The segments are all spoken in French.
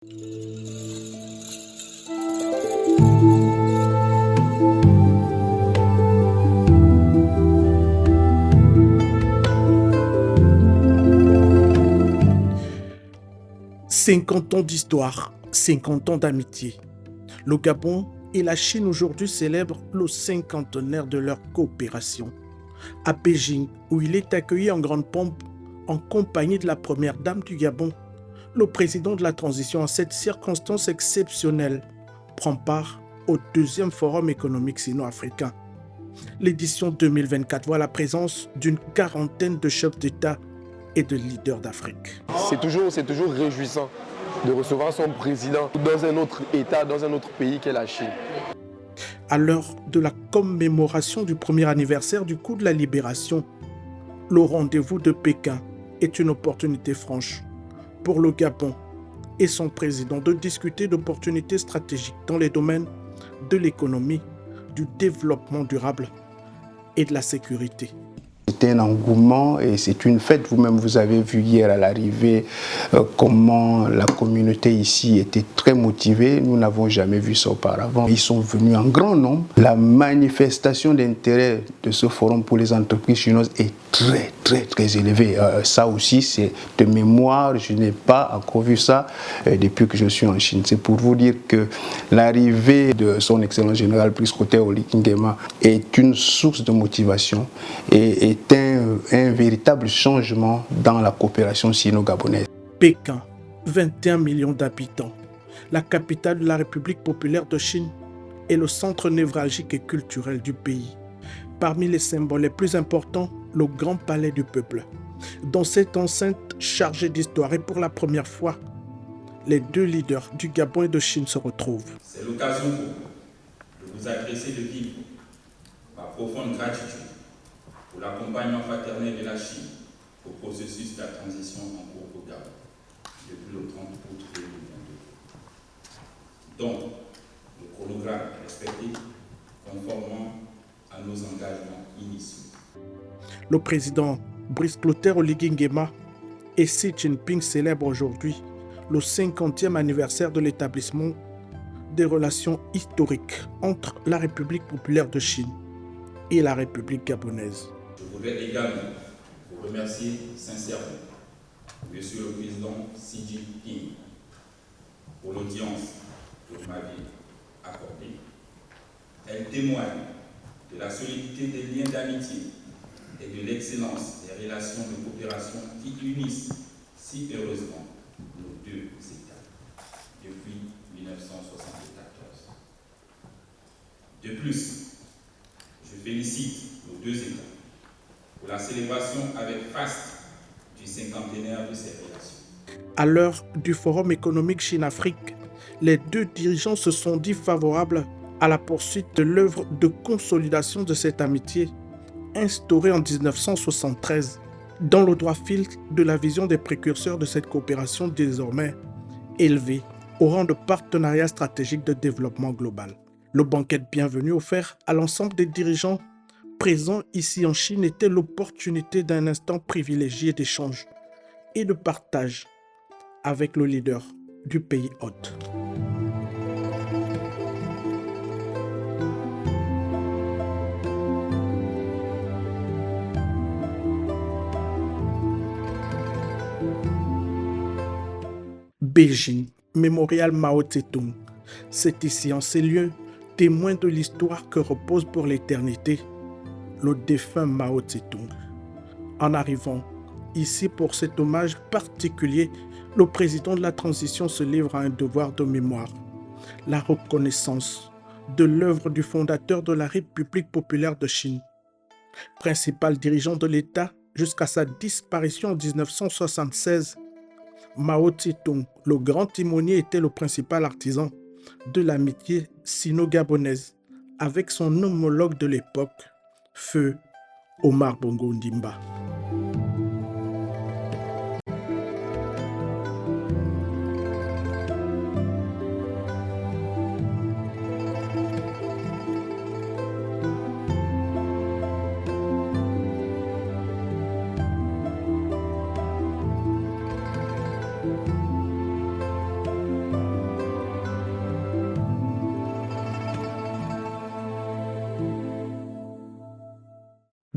50 ans d'histoire, 50 ans d'amitié. Le Gabon et la Chine aujourd'hui célèbrent le cinquantenaire de leur coopération. À Beijing, où il est accueilli en grande pompe en compagnie de la première dame du Gabon, le président de la transition, en cette circonstance exceptionnelle, prend part au deuxième forum économique sino-africain. L'édition 2024 voit la présence d'une quarantaine de chefs d'État et de leaders d'Afrique. C'est toujours réjouissant de recevoir son président dans un autre État, dans un autre pays qu'est la Chine. À l'heure de la commémoration du premier anniversaire du coup de la libération, le rendez-vous de Pékin est une opportunité franche pour le Gabon et son président de discuter d'opportunités stratégiques dans les domaines de l'économie, du développement durable et de la sécurité. C'était un engouement et c'est une fête. Vous-même, vous avez vu hier à l'arrivée comment la communauté ici était très motivée. Nous n'avons jamais vu ça auparavant. Ils sont venus en grand nombre. La manifestation d'intérêt de ce forum pour les entreprises chinoises est très élevée. Ça aussi, c'est de mémoire. Je n'ai pas encore vu ça depuis que je suis en Chine. C'est pour vous dire que l'arrivée de son excellence général Brice Clotaire Oligui Nguema est une source de motivation et est un véritable changement dans la coopération sino-gabonaise. Pékin, 21 millions d'habitants, la capitale de la République populaire de Chine est le centre névralgique et culturel du pays. Parmi les symboles les plus importants, le Grand Palais du Peuple. Dans cette enceinte chargée d'histoire et pour la première fois, les deux leaders du Gabon et de Chine se retrouvent. C'est l'occasion de vous adresser de vivre ma profonde gratitude pour l'accompagnement fraternel de la Chine au processus de la transition en cours au Gabon depuis le 30 août 2022. Donc, le chronogramme est respecté conformément à nos engagements initiaux. Le président Brice Clotaire Oligui Nguema et Xi Jinping célèbrent aujourd'hui le 50e anniversaire de l'établissement des relations historiques entre la République populaire de Chine et la République gabonaise. Je voudrais également vous remercier sincèrement, Monsieur le Président Xi Jinping, pour l'audience que vous m'avez accordée. Elle témoigne de la solidité des liens d'amitié et de l'excellence des relations de coopération qui unissent si heureusement nos deux États depuis 1974. De plus, je félicite nos deux États pour la célébration avec faste du cinquantenaire de ces relations. À l'heure du Forum économique Chine-Afrique, les deux dirigeants se sont dit favorables à la poursuite de l'œuvre de consolidation de cette amitié instaurée en 1973 dans le droit fil de la vision des précurseurs de cette coopération désormais élevée au rang de partenariat stratégique de développement global. Le banquet de bienvenue offert à l'ensemble des dirigeants présents ici en Chine était l'opportunité d'un instant privilégié d'échange et de partage avec le leader du pays hôte. Beijing, mémorial Mao Tse-tung. C'est ici, en ces lieux, témoin de l'histoire que repose pour l'éternité le défunt Mao Tse-tung. En arrivant ici pour cet hommage particulier, le président de la transition se livre à un devoir de mémoire, la reconnaissance de l'œuvre du fondateur de la République populaire de Chine, principal dirigeant de l'État jusqu'à sa disparition en 1976. Mao Tse-tung, le grand timonier, était le principal artisan de l'amitié sino-gabonaise avec son homologue de l'époque, Feu Omar Bongo Ondimba.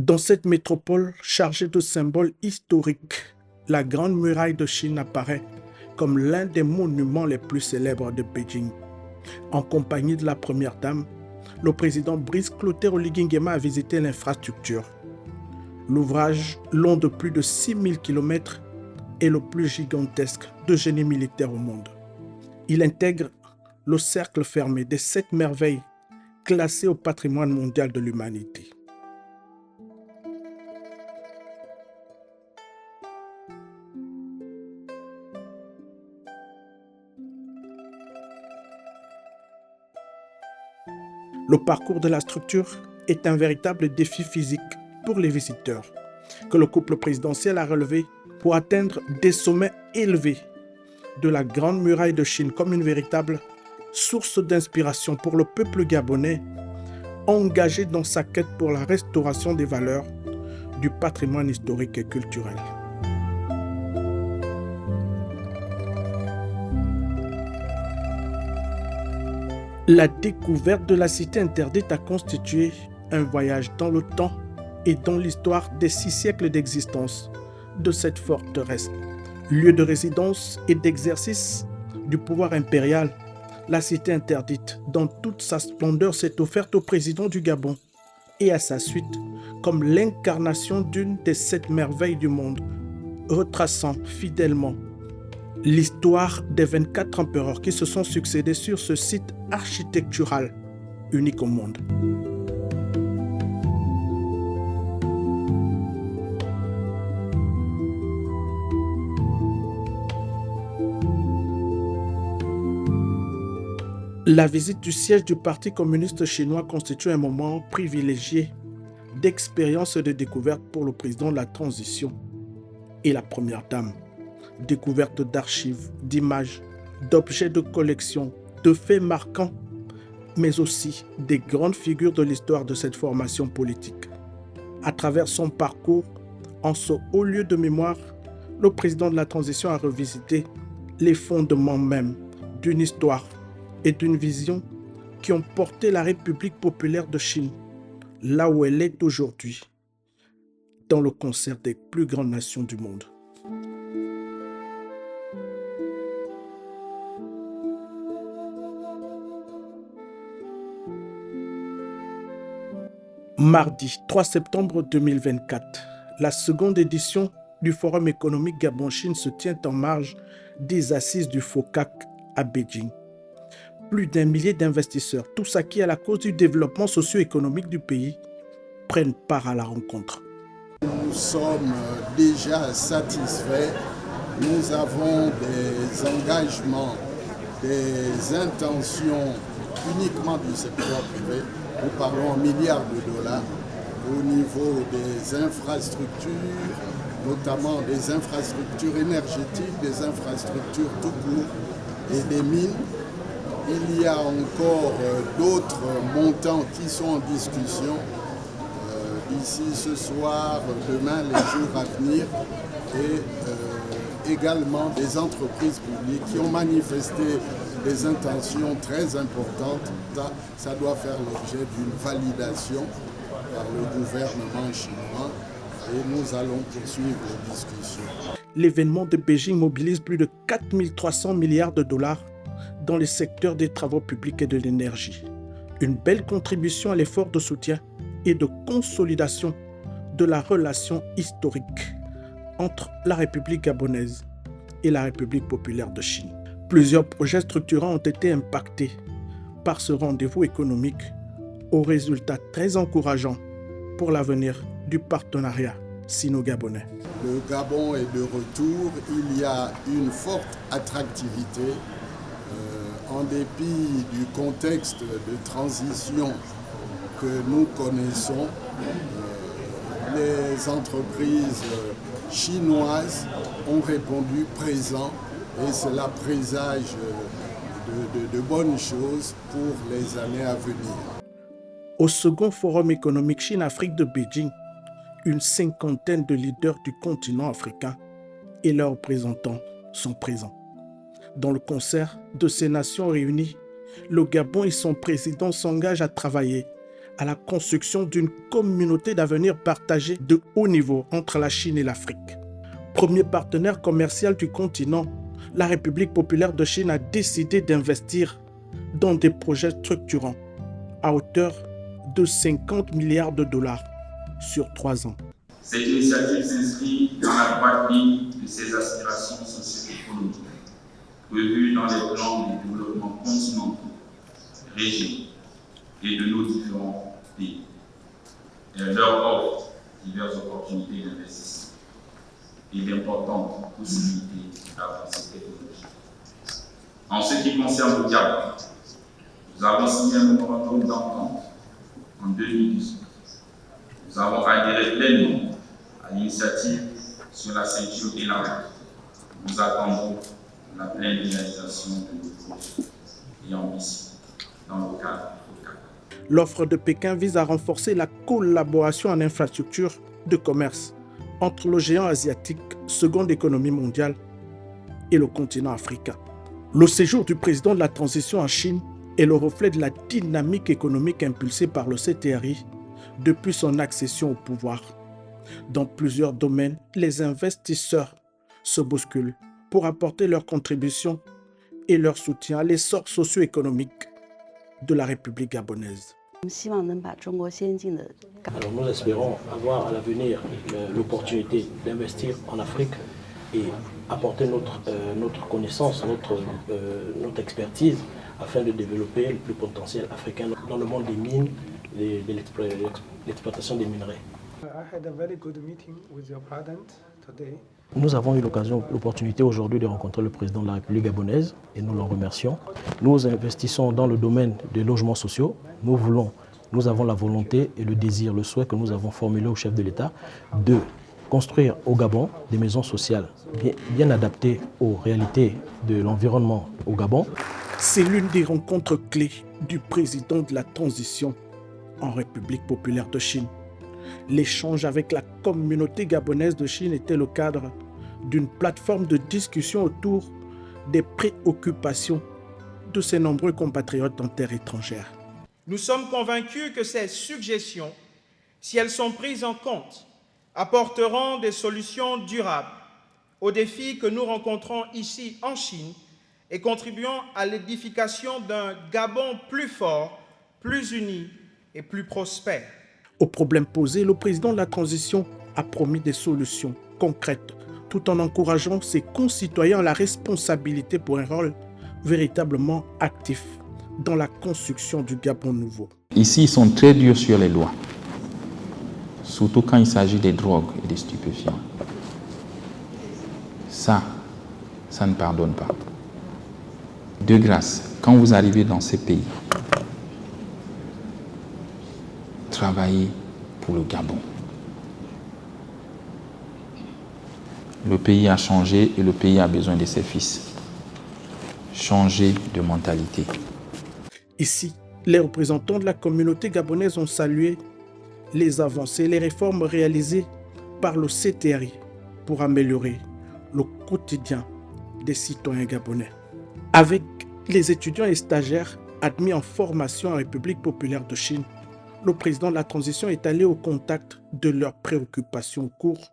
Dans cette métropole chargée de symboles historiques, la Grande Muraille de Chine apparaît comme l'un des monuments les plus célèbres de Beijing. En compagnie de la Première Dame, le président Brice Clotaire Oligui Nguema a visité l'infrastructure. L'ouvrage, long de plus de 6000 km, est le plus gigantesque de génie militaire au monde. Il intègre le cercle fermé des 7 merveilles classées au patrimoine mondial de l'humanité. Le parcours de la structure est un véritable défi physique pour les visiteurs, que le couple présidentiel a relevé pour atteindre des sommets élevés de la Grande Muraille de Chine comme une véritable source d'inspiration pour le peuple gabonais engagé dans sa quête pour la restauration des valeurs du patrimoine historique et culturel. La découverte de la cité interdite a constitué un voyage dans le temps et dans l'histoire des 6 siècles d'existence de cette forteresse. Lieu de résidence et d'exercice du pouvoir impérial, la cité interdite, dans toute sa splendeur, s'est offerte au président du Gabon et à sa suite comme l'incarnation d'une des 7 merveilles du monde, retraçant fidèlement l'histoire des 24 empereurs qui se sont succédés sur ce site architectural unique au monde. La visite du siège du Parti communiste chinois constitue un moment privilégié d'expérience et de découverte pour le président de la transition et la Première Dame. Découverte d'archives, d'images, d'objets de collection, de faits marquants, mais aussi des grandes figures de l'histoire de cette formation politique. À travers son parcours, en ce haut lieu de mémoire, le président de la transition a revisité les fondements même d'une histoire et d'une vision qui ont porté la République populaire de Chine là où elle est aujourd'hui, dans le concert des plus grandes nations du monde. Mardi 3 septembre 2024, la seconde édition du Forum économique Gabon-Chine se tient en marge des assises du FOCAC à Beijing. Plus d'1 millier d'investisseurs, tous acquis à la cause du développement socio-économique du pays, prennent part à la rencontre. Nous sommes déjà satisfaits. Nous avons des engagements, des intentions uniquement du secteur privé. Nous parlons en milliards de dollars au niveau des infrastructures, notamment des infrastructures énergétiques, des infrastructures tout court et des mines. Il y a encore d'autres montants qui sont en discussion ici ce soir, demain, les jours à venir, et également des entreprises publiques qui ont manifesté des intentions très importantes. Ça doit faire l'objet d'une validation par le gouvernement chinois et nous allons poursuivre les discussions. L'événement de Beijing mobilise plus de 4 300 milliards de dollars dans les secteurs des travaux publics et de l'énergie. Une belle contribution à l'effort de soutien et de consolidation de la relation historique entre la République gabonaise et la République populaire de Chine. Plusieurs projets structurants ont été impactés par ce rendez-vous économique aux résultats très encourageants pour l'avenir du partenariat sino-gabonais. Le Gabon est de retour, il y a une forte attractivité en dépit du contexte de transition que nous connaissons. Les entreprises chinoises ont répondu présent et cela présage de bonnes choses pour les années à venir. Au second forum économique Chine-Afrique de Beijing, une 50aine de leaders du continent africain et leurs représentants sont présents. Dans le concert de ces nations réunies, le Gabon et son président s'engagent à travailler à la construction d'une communauté d'avenir partagée de haut niveau entre la Chine et l'Afrique. Premier partenaire commercial du continent, la République populaire de Chine a décidé d'investir dans des projets structurants à hauteur de 50 milliards de dollars sur 3 ans. Cette initiative s'inscrit dans la droite ligne de ses aspirations socio-économiques, prévues dans les plans de développement continentaux, régionaux et de nos différents pays. Elle leur offre diverses opportunités d'investissement et d'importantes possibilités d'avancée technologique. En ce qui concerne le Gabon, nous avons signé un mémorandum d'entente en 2018. Nous avons adhéré pleinement à l'initiative sur la ceinture et la route. Nous attendons la pleine réalisation de nos projets et ambitions dans le cadre du FOCAC. L'offre de Pékin vise à renforcer la collaboration en infrastructure de commerce entre le géant asiatique, seconde économie mondiale, et le continent africain. Le séjour du président de la transition en Chine est le reflet de la dynamique économique impulsée par le CTRI depuis son accession au pouvoir. Dans plusieurs domaines, les investisseurs se bousculent pour apporter leur contribution et leur soutien à l'essor socio-économique de la République gabonaise. Alors nous espérons avoir à l'avenir l'opportunité d'investir en Afrique et apporter notre connaissance, notre expertise afin de développer le potentiel africain dans le monde des mines et de l'exploitation des minerais. Nous avons eu l'opportunité aujourd'hui de rencontrer le président de la République gabonaise et nous l'en remercions. Nous investissons dans le domaine des logements sociaux. Nous avons la volonté et le désir, le souhait que nous avons formulé au chef de l'État de construire au Gabon des maisons sociales bien adaptées aux réalités de l'environnement au Gabon. C'est l'une des rencontres clés du président de la transition en République populaire de Chine. L'échange avec la communauté gabonaise de Chine était le cadre d'une plateforme de discussion autour des préoccupations de ses nombreux compatriotes en terre étrangère. Nous sommes convaincus que ces suggestions, si elles sont prises en compte, apporteront des solutions durables aux défis que nous rencontrons ici en Chine et contribueront à l'édification d'un Gabon plus fort, plus uni et plus prospère. Aux problèmes posés, le président de la transition a promis des solutions concrètes, tout en encourageant ses concitoyens à la responsabilité pour un rôle véritablement actif dans la construction du Gabon nouveau. Ici, ils sont très durs sur les lois, surtout quand il s'agit des drogues et des stupéfiants. Ça ne pardonne pas. De grâce, quand vous arrivez dans ces pays, travaillez pour le Gabon. Le pays a changé et le pays a besoin de ses fils. Changez de mentalité. Ici, les représentants de la communauté gabonaise ont salué les avancées et les réformes réalisées par le CTRI pour améliorer le quotidien des citoyens gabonais. Avec les étudiants et stagiaires admis en formation en République populaire de Chine, le président de la transition est allé au contact de leurs préoccupations au cours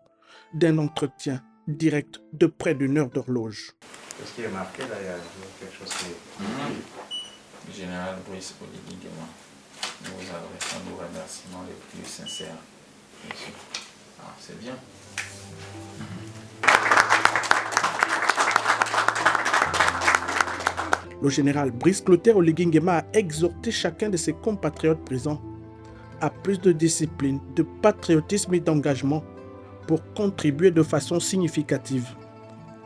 d'un entretien direct de près d'1 heure d'horloge. Ce qui est marqué là, il y a quelque chose qui est... Général Brice Oligui Nguema, nous vous adressons nos remerciements les plus sincères. Monsieur. Ah, c'est bien. Le général Brice Oligui Nguema a exhorté chacun de ses compatriotes présents à plus de discipline, de patriotisme et d'engagement pour contribuer de façon significative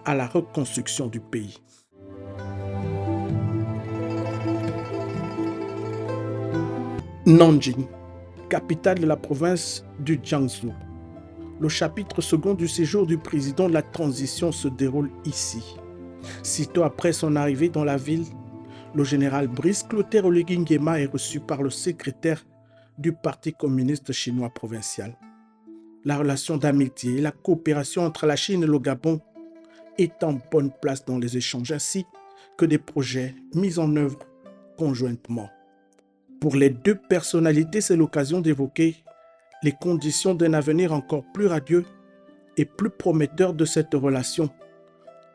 à la reconstruction du pays. Nanjing, capitale de la province du Jiangsu. Le chapitre second du séjour du président de la transition se déroule ici. Sitôt après son arrivée dans la ville, le général Brice Oligui Nguema est reçu par le secrétaire du Parti communiste chinois provincial. La relation d'amitié et la coopération entre la Chine et le Gabon est en bonne place dans les échanges ainsi que des projets mis en œuvre conjointement. Pour les deux personnalités, c'est l'occasion d'évoquer les conditions d'un avenir encore plus radieux et plus prometteur de cette relation,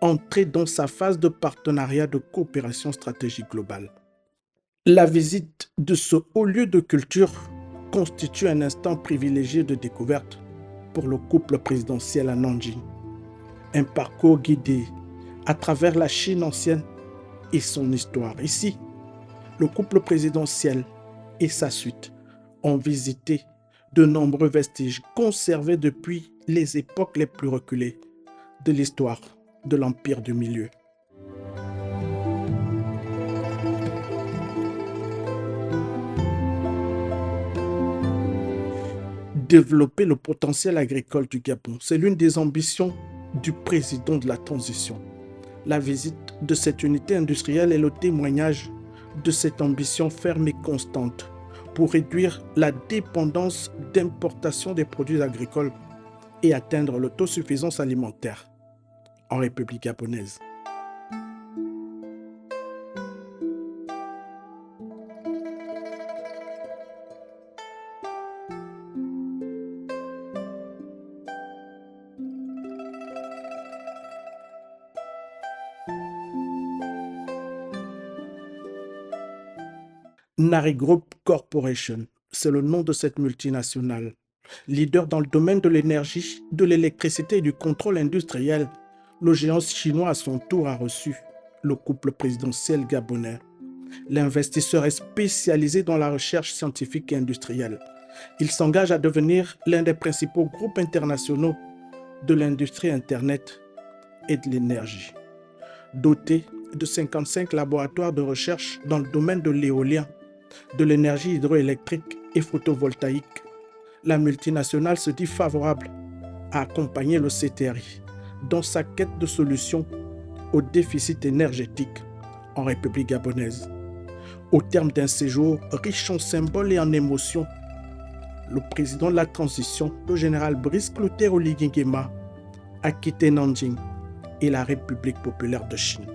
entrée dans sa phase de partenariat de coopération stratégique globale. La visite de ce haut lieu de culture constitue un instant privilégié de découverte pour le couple présidentiel à Nanjing. Un parcours guidé à travers la Chine ancienne et son histoire. Ici, le couple présidentiel et sa suite ont visité de nombreux vestiges conservés depuis les époques les plus reculées de l'histoire de l'Empire du Milieu. Développer le potentiel agricole du Gabon, c'est l'une des ambitions du président de la transition. La visite de cette unité industrielle est le témoignage de cette ambition ferme et constante pour réduire la dépendance d'importation des produits agricoles et atteindre l'autosuffisance alimentaire en République gabonaise. Nari Group Corporation, c'est le nom de cette multinationale. Leader dans le domaine de l'énergie, de l'électricité et du contrôle industriel, le géant chinois à son tour a reçu le couple présidentiel gabonais. L'investisseur est spécialisé dans la recherche scientifique et industrielle. Il s'engage à devenir l'un des principaux groupes internationaux de l'industrie Internet et de l'énergie. Doté de 55 laboratoires de recherche dans le domaine de l'éolien, de l'énergie hydroélectrique et photovoltaïque, la multinationale se dit favorable à accompagner le CTRI dans sa quête de solutions au déficit énergétique en République gabonaise. Au terme d'un séjour riche en symboles et en émotions, le président de la transition, le général Brice Clotaire Oligui Nguema, a quitté Nanjing et la République populaire de Chine.